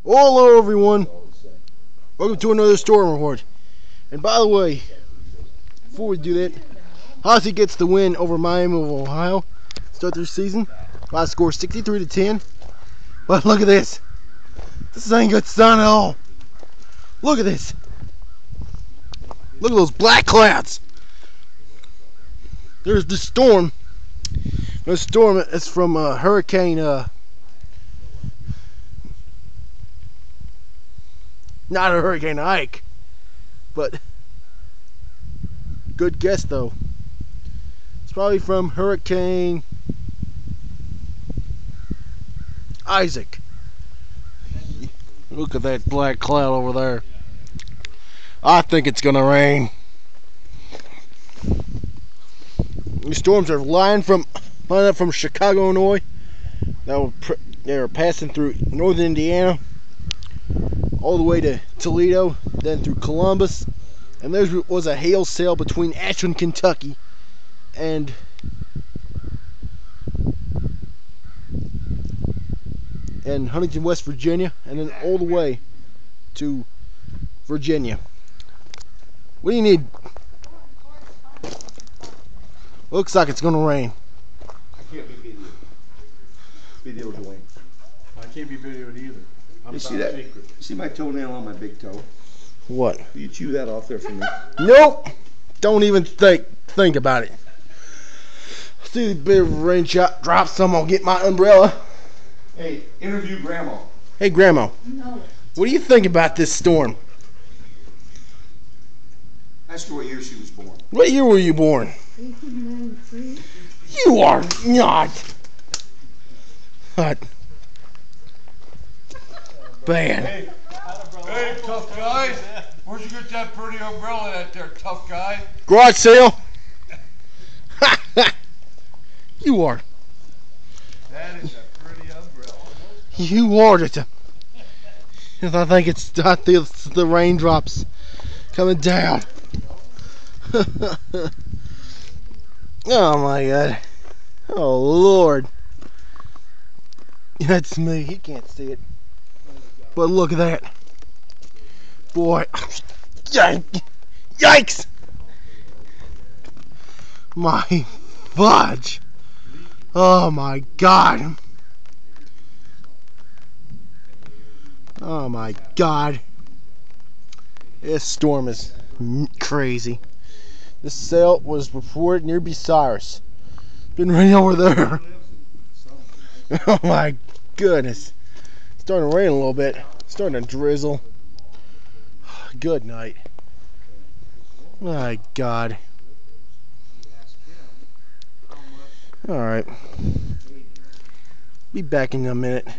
Hello everyone, welcome to another storm report. And by the way, before we do that, Hossy gets the win over Miami of Ohio. Start their season. Last score 63-10. But look at this. This ain't good sign at all. Look at this. Look at those black clouds. There's the storm. The storm is from Hurricane not a Hurricane Ike, but good guess though. It's probably from Hurricane Isaac. Look at that black cloud over there. I think it's gonna rain. These storms are lining up from Chicago, Illinois. They were passing through northern Indiana, all the way to Toledo, then through Columbus, and there was a hail sail between Ashland, Kentucky, and Huntington, West Virginia, and then all the way to Virginia. What do you need? Looks like it's gonna rain. I can't be videoed. Videoed away. I can't be videoed either. You see that? You see my toenail on my big toe? What? Will you chew that off there for me? Nope. Don't even think about it. See the bit of rain drop some. I'll get my umbrella. Hey, interview Grandma. Hey, Grandma. No. What do you think about this storm? Ask her what year she was born. What year were you born? 1893. You are not. What? Bad. Hey, tough guy. Where'd you get that pretty umbrella that there, tough guy? Garage sale. You are. That is a pretty umbrella. You are it. I think it's the raindrops coming down. Oh my God. Oh Lord. That's me. He can't see it. But look at that. Boy. Yikes. My fudge. Oh my God. Oh my God. This storm is crazy. This sail was reported near Bucyrus. Been raining over there. Oh my goodness. Starting to rain a little bit. Starting to drizzle. Good night. My God. Alright. Be back in a minute.